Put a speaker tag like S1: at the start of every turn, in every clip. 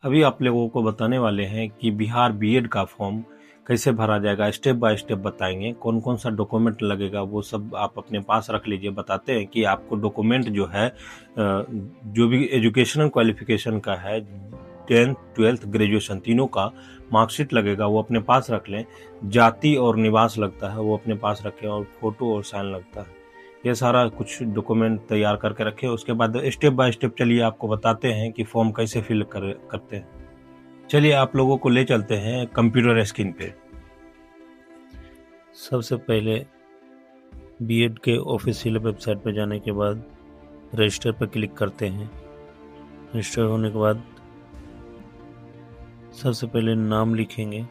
S1: अभी आप लोगों को बताने वाले हैं कि बिहार बीएड का फॉर्म कैसे भरा जाएगा। स्टेप बाय स्टेप बताएंगे कौन कौन सा डॉक्यूमेंट लगेगा, वो सब आप अपने पास रख लीजिए। बताते हैं कि आपको डॉक्यूमेंट जो है जो भी एजुकेशनल क्वालिफिकेशन का है, 10th 12th ग्रेजुएशन तीनों का मार्कशीट लगेगा, वो अपने पास रख लें। जाति और निवास लगता है, वो अपने पास रखें, और फोटो और साइन लगता है। ये सारा कुछ डॉक्यूमेंट तैयार करके रखें। उसके बाद स्टेप बाय स्टेप चलिए आपको बताते हैं कि फॉर्म कैसे फिल करते हैं। चलिए आप लोगों को ले चलते हैं कंप्यूटर स्क्रीन पे। सबसे पहले बीएड के ऑफिशियल वेबसाइट पर जाने के बाद रजिस्टर पर क्लिक करते हैं। रजिस्टर होने के बाद सबसे पहले नाम लिखेंगे,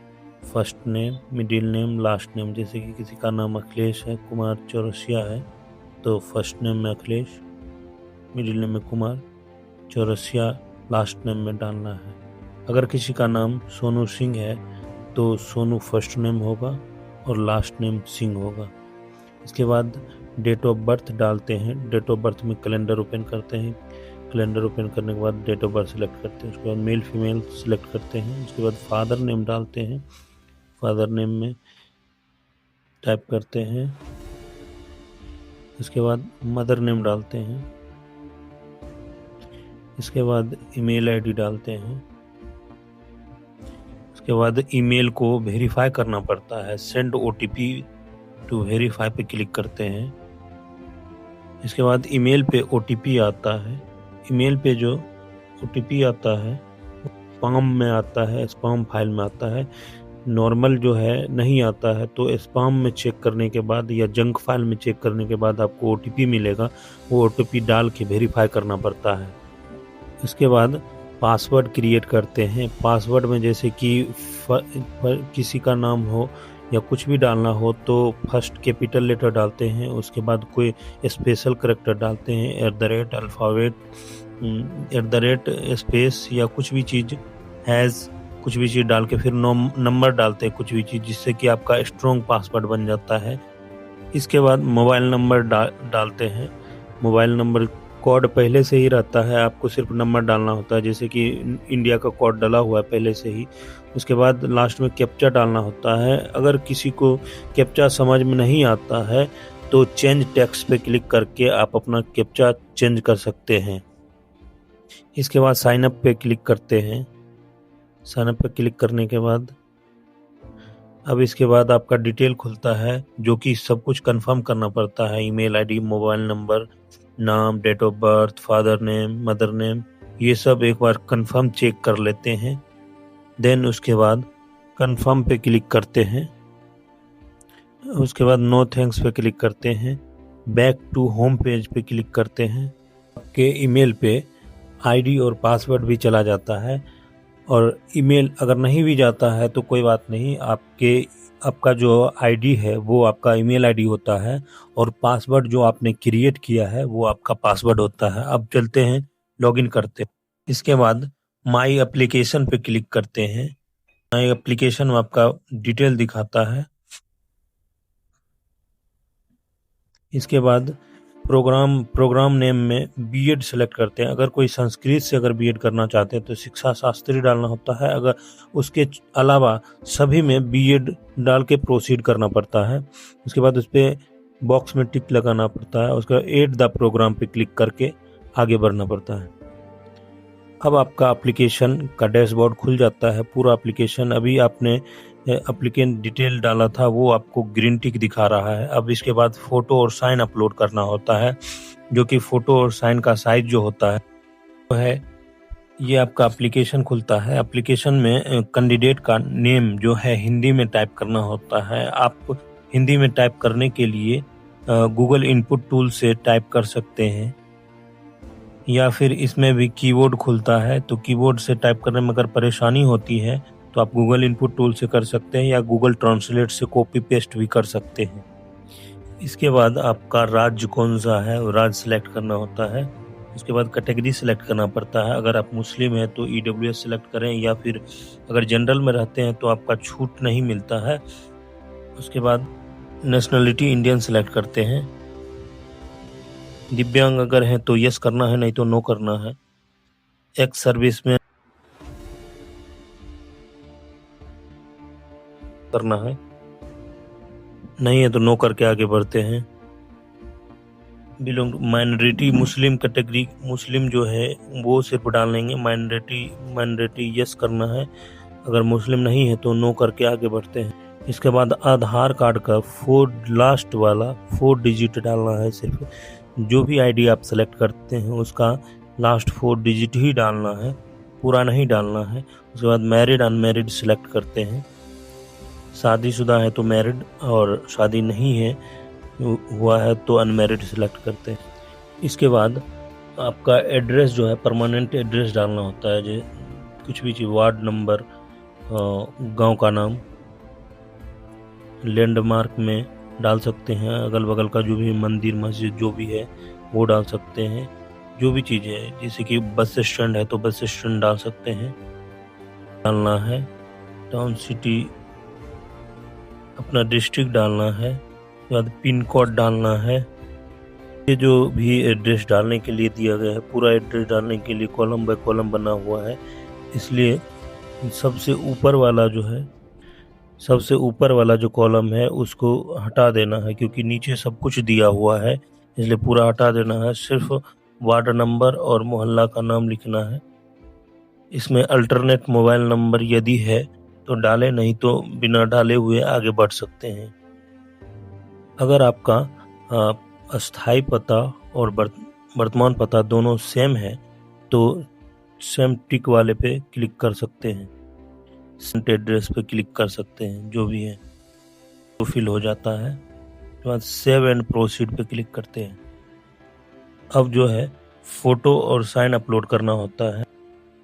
S1: first name, middle name, last name. जैसे कि किसी का नाम अखिलेश है, कुमार चौरसिया है, तो फर्स्ट नेम में अखिलेश, मिडिल नेम में कुमार, चौरसिया लास्ट नेम में डालना है। अगर किसी का नाम सोनू सिंह है तो सोनू फर्स्ट नेम होगा और लास्ट नेम सिंह होगा। इसके बाद डेट ऑफ बर्थ डालते हैं। डेट ऑफ बर्थ में कैलेंडर ओपन करते हैं। कैलेंडर ओपन करने के बाद डेट ऑफ बर्थ सेलेक्ट करते हैं। उसके बाद मेल फीमेल सेलेक्ट करते हैं। उसके बाद फादर नेम डालते हैं। फादर नेम में टाइप करते हैं। इसके बाद मदर नेम डालते हैं। इसके बाद ईमेल आईडी डालते हैं। उसके बाद ईमेल को वेरीफाई करना पड़ता है, सेंड ओटीपी टू वेरीफाई पे क्लिक करते हैं। इसके बाद ईमेल पे ओटीपी आता है। ईमेल पे जो ओटीपी आता है स्पैम में आता है, स्पैम फाइल में आता है। नॉर्मल जो है नहीं आता है, तो स्पैम में चेक करने के बाद या जंक फाइल में चेक करने के बाद आपको ओटीपी मिलेगा। वो ओटीपी डाल के वेरीफाई करना पड़ता है। इसके बाद पासवर्ड क्रिएट करते हैं। पासवर्ड में जैसे कि किसी का नाम हो या कुछ भी डालना हो तो फर्स्ट कैपिटल लेटर डालते हैं। उसके बाद कोई स्पेशल करैक्टर डालते हैं, @ अल्फ़ाबेट, @ स्पेस या कुछ भी चीज़, हैज़, कुछ भी चीज़ डाल के फिर नंबर डालते हैं, कुछ भी चीज़, जिससे कि आपका स्ट्रॉन्ग पासवर्ड बन जाता है। इसके बाद मोबाइल नंबर डालते हैं। मोबाइल नंबर कोड पहले से ही रहता है, आपको सिर्फ नंबर डालना होता है। जैसे कि इंडिया का कोड डाला हुआ है पहले से ही। उसके बाद लास्ट में कैप्चा डालना होता है। अगर किसी को कैप्चा समझ में नहीं आता है तो चेंज टेक्स्ट पे क्लिक करके आप अपना कैप्चा चेंज कर सकते हैं। इसके बाद साइन अप पे क्लिक करते हैं। साइन अप पे क्लिक करने के बाद अब इसके बाद आपका डिटेल खुलता है, जो कि सब कुछ कंफर्म करना पड़ता है। ईमेल आईडी, मोबाइल नंबर, नाम, date of birth, father name, mother name, ये सब एक बार कंफर्म चेक कर लेते हैं। देन उसके बाद कंफर्म पे क्लिक करते हैं। उसके बाद नो थैंक्स पे क्लिक करते हैं। बैक टू होम पेज पे क्लिक करते हैं। आपके ईमेल पे आईडी और पासवर्ड भी चला जाता है, और ईमेल अगर नहीं भी जाता है तो कोई बात नहीं, आपका जो आईडी है वो आपका ईमेल आईडी होता है, और पासवर्ड जो आपने क्रिएट किया है वो आपका पासवर्ड होता है। अब चलते हैं लॉगिन करते हैं। इसके बाद माई एप्लीकेशन पे क्लिक करते हैं। माई एप्लीकेशन में आपका डिटेल दिखाता है। इसके बाद प्रोग्राम नेम में बीएड सेलेक्ट करते हैं। अगर कोई संस्कृत से अगर बीएड करना चाहते हैं तो शिक्षा शास्त्री डालना होता है। अगर उसके अलावा सभी में बीएड डाल के प्रोसीड करना पड़ता है। उसके बाद उस पर बॉक्स में टिक लगाना पड़ता है। उसका ऐड द प्रोग्राम पे क्लिक करके आगे बढ़ना पड़ता है। अब आपका एप्लीकेशन का डैशबोर्ड खुल जाता है। पूरा एप्लीकेशन, अभी आपने एप्लीकेंट डिटेल डाला था वो आपको ग्रीन टिक दिखा रहा है। अब इसके बाद फोटो और साइन अपलोड करना होता है, जो कि फोटो और साइन का साइज जो होता है वो है ये। आपका एप्लीकेशन खुलता है। एप्लीकेशन में कैंडिडेट का नेम जो है हिंदी में टाइप करना होता है। आप हिंदी में टाइप करने के लिए गूगल इनपुट टूल से टाइप कर सकते हैं, या फिर इसमें भी कीबोर्ड खुलता है, तो कीबोर्ड से टाइप करने में अगर परेशानी होती है तो आप गूगल इनपुट टूल से कर सकते हैं, या गूगल ट्रांसलेट से कॉपी पेस्ट भी कर सकते हैं। इसके बाद आपका राज्य कौन सा है वो राज्य सेलेक्ट करना होता है। उसके बाद कैटेगरी सेलेक्ट करना पड़ता है। अगर आप मुस्लिम हैं तो ईडब्ल्यूएस सेलेक्ट करें, या फिर अगर जनरल में रहते हैं तो आपका छूट नहीं मिलता है। उसके बाद नेशनलिटी इंडियन सेलेक्ट करते हैं। दिव्यांग अगर है तो यस करना है, नहीं तो नो करना है। एक्स सर्विस में करना है, नहीं है तो नो करके आगे बढ़ते हैं। बिलोंग माइनॉरिटी मुस्लिम कैटेगरी, मुस्लिम जो है वो सिर्फ डाल लेंगे, माइनॉरिटी यस करना है, अगर मुस्लिम नहीं है तो नो करके आगे बढ़ते हैं। इसके बाद आधार कार्ड का लास्ट वाला 4 डिजिट डालना है सिर्फ। जो भी आईडी आप सेलेक्ट करते हैं उसका लास्ट 4 डिजिट ही डालना है, पूरा नहीं डालना है। उसके बाद मैरिड अनमैरिड सिलेक्ट करते हैं, शादीशुदा है तो मैरिड और शादी नहीं है हुआ है तो अनमैरिड सिलेक्ट करते हैं। इसके बाद आपका एड्रेस जो है परमानेंट एड्रेस डालना होता है, जो कुछ भी चीज़, वार्ड नंबर, गांव का नाम, लैंडमार्क में डाल सकते हैं, अगल बगल का जो भी मंदिर मस्जिद जो भी है वो डाल सकते हैं। जो भी चीज़ है, जैसे कि बस स्टैंड है तो बस स्टैंड डाल सकते हैं, डालना है। टाउन सिटी अपना डिस्ट्रिक्ट डालना है, उसके बाद पिन कोड डालना है। ये जो भी एड्रेस डालने के लिए दिया गया है, पूरा एड्रेस डालने के लिए कॉलम बाय कॉलम बना हुआ है, इसलिए सबसे ऊपर वाला जो कॉलम है उसको हटा देना है, क्योंकि नीचे सब कुछ दिया हुआ है, इसलिए पूरा हटा देना है। सिर्फ वार्ड नंबर और मोहल्ला का नाम लिखना है। इसमें अल्टरनेट मोबाइल नंबर यदि है तो डालें, नहीं तो बिना डाले हुए आगे बढ़ सकते हैं। अगर आपका अस्थाई पता और वर्तमान पता दोनों सेम है तो सेम टिक वाले पे क्लिक कर सकते हैं, सेंट एड्रेस पे क्लिक कर सकते हैं, जो भी है तो फिल हो जाता है। उसके बाद सेव एंड प्रोसीड पे क्लिक करते हैं। अब जो है फोटो और साइन अपलोड करना होता है।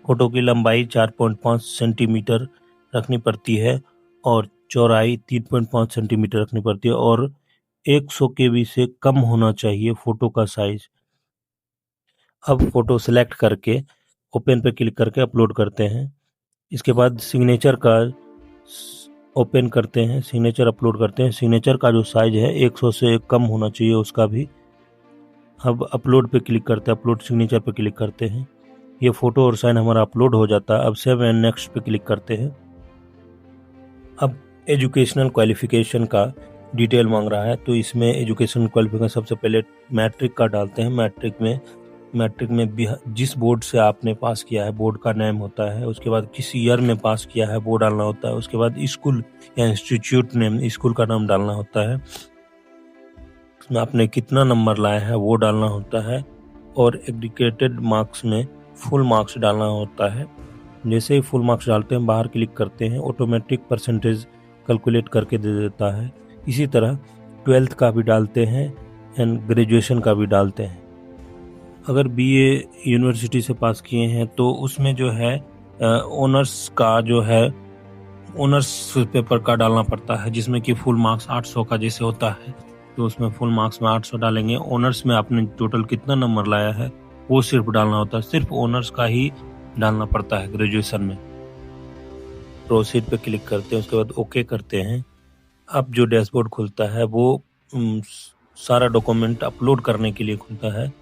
S1: फोटो की लंबाई 4.5 सेंटीमीटर रखनी पड़ती है और चौड़ाई 3.5 सेंटीमीटर रखनी पड़ती है और 100 KB से कम होना चाहिए फोटो का साइज। अब फोटो सिलेक्ट करके ओपन पे क्लिक करके अपलोड करते हैं। इसके बाद सिग्नेचर का ओपन करते हैं, सिग्नेचर अपलोड करते हैं। सिग्नेचर का जो साइज है 100 से कम होना चाहिए उसका भी। अब अपलोड पे क्लिक करते हैं, अपलोड सिग्नेचर पे क्लिक करते हैं। ये फोटो और साइन हमारा अपलोड हो जाता है। अब सेव एंड नेक्स्ट पे क्लिक करते हैं। अब एजुकेशनल क्वालिफिकेशन का डिटेल मांग रहा है, तो इसमें एजुकेशन क्वालिफिकेशन सबसे पहले मैट्रिक का डालते हैं। मैट्रिक में जिस बोर्ड से आपने पास किया है बोर्ड का नेम होता है। उसके बाद किस ईयर में पास किया है वो डालना होता है। उसके बाद स्कूल या इंस्टीट्यूट नेम, स्कूल का नाम डालना होता है। उसमें आपने कितना नंबर लाया है वो डालना होता है और एग्रीगेटेड मार्क्स में फुल मार्क्स डालना होता है। जैसे ही फुल मार्क्स डालते हैं बाहर क्लिक करते हैं, ऑटोमेटिक परसेंटेज कैलकुलेट करके दे देता है। इसी तरह 12th का भी डालते हैं एंड ग्रेजुएशन का भी डालते हैं। अगर BA यूनिवर्सिटी से पास किए हैं तो उसमें जो है ऑनर्स का जो है ऑनर्स पेपर का डालना पड़ता है, जिसमें कि फुल मार्क्स 800 का जैसे होता है तो उसमें फुल मार्क्स में 800 डालेंगे। ऑनर्स में आपने टोटल कितना नंबर लाया है वो सिर्फ डालना होता है, सिर्फ ऑनर्स का ही डालना पड़ता है ग्रेजुएशन में। प्रोसीड पे क्लिक करते हैं, उसके बाद ओके करते हैं। अब जो डैशबोर्ड खुलता है वो सारा डॉक्यूमेंट अपलोड करने के लिए खुलता है।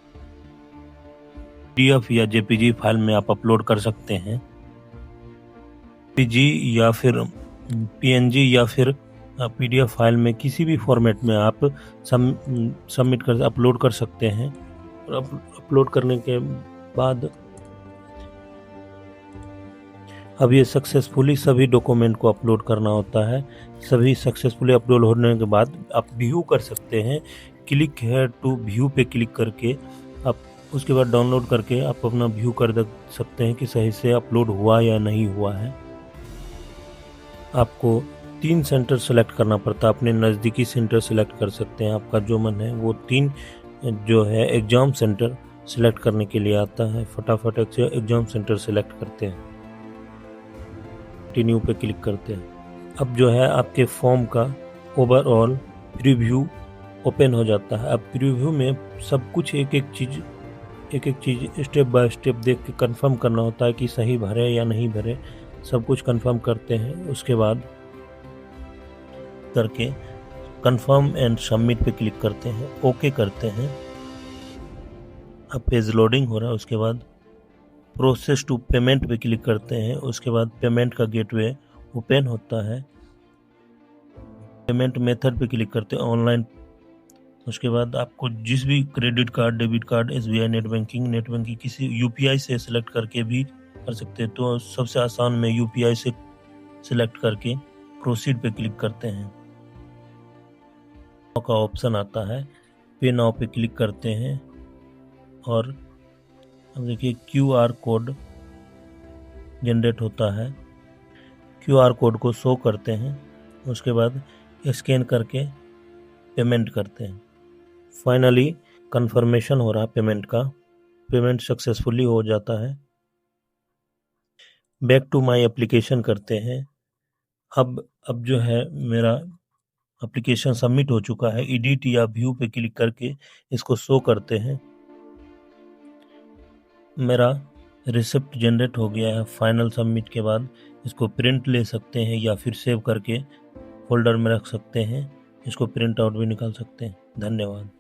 S1: PDF या JPG फाइल में आप अपलोड कर सकते हैं। PG या फिर PNG या फिर PDF फाइल में किसी भी फॉर्मेट में आप सबमिट कर अपलोड कर सकते हैं। और अपलोड करने के बाद अब ये सक्सेसफुली सभी डॉक्यूमेंट को अपलोड करना होता है। सभी सक्सेसफुली अपलोड होने के बाद आप व्यू कर सकते हैं। क्लिक है टू व्यू पे क्लिक करके आप उसके बाद डाउनलोड करके आप अपना व्यू कर सकते हैं कि सही से अपलोड हुआ या नहीं हुआ है। आपको 3 सेंटर सेलेक्ट करना पड़ता है, अपने नज़दीकी सेंटर सेलेक्ट कर सकते हैं। आपका जो मन है वो 3 जो है एग्ज़ाम सेंटर सेलेक्ट करने के लिए आता है। फटाफट से एग्ज़ाम सेंटर सेलेक्ट करते हैं, कंटिन्यू पे क्लिक करते हैं। अब जो है आपके फॉर्म का ओवरऑल प्रीव्यू ओपन हो जाता है। अब प्रीव्यू में सब कुछ एक एक चीज़ स्टेप बाय स्टेप देख के कंफर्म करना होता है कि सही भरे या नहीं भरे, सब कुछ कंफर्म करते हैं। उसके बाद करके कंफर्म एंड सबमिट पे क्लिक करते हैं, ओके करते हैं। अब पेज लोडिंग हो रहा है, उसके बाद प्रोसेस टू पेमेंट पे क्लिक करते हैं। उसके बाद पेमेंट का गेटवे ओपन होता है। पेमेंट मेथड पे क्लिक करते हैं ऑनलाइन। उसके बाद आपको जिस भी credit card, debit card, SBI net banking किसी UPI से सिलेक्ट करके भी कर सकते हैं। तो सबसे आसान में UPI से सिलेक्ट करके प्रोसीड पे क्लिक करते हैं। का ऑप्शन आता है, पे नाउ पे क्लिक करते हैं और अब देखिए QR कोड जनरेट होता है। QR कोड को शो करते हैं, उसके बाद स्कैन करके पेमेंट करते हैं। फाइनली कंफर्मेशन हो रहा है पेमेंट का, पेमेंट सक्सेसफुली हो जाता है। बैक टू माय एप्लीकेशन करते हैं। अब जो है मेरा एप्लीकेशन सबमिट हो चुका है। एडिट या व्यू पे क्लिक करके इसको शो करते हैं। मेरा रिसिप्ट जनरेट हो गया है। फाइनल सबमिट के बाद इसको प्रिंट ले सकते हैं या फिर सेव करके फोल्डर में रख सकते हैं। इसको प्रिंट आउट भी निकाल सकते हैं। धन्यवाद।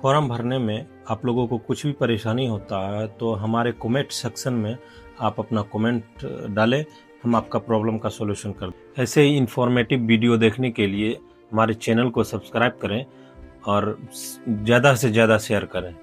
S1: फॉर्म भरने में आप लोगों को कुछ भी परेशानी होता है तो हमारे कमेंट सेक्शन में आप अपना कमेंट डालें, हम आपका प्रॉब्लम का सॉल्यूशन कर दें। ऐसे ही इंफॉर्मेटिव वीडियो देखने के लिए हमारे चैनल को सब्सक्राइब करें और ज़्यादा से ज़्यादा शेयर करें।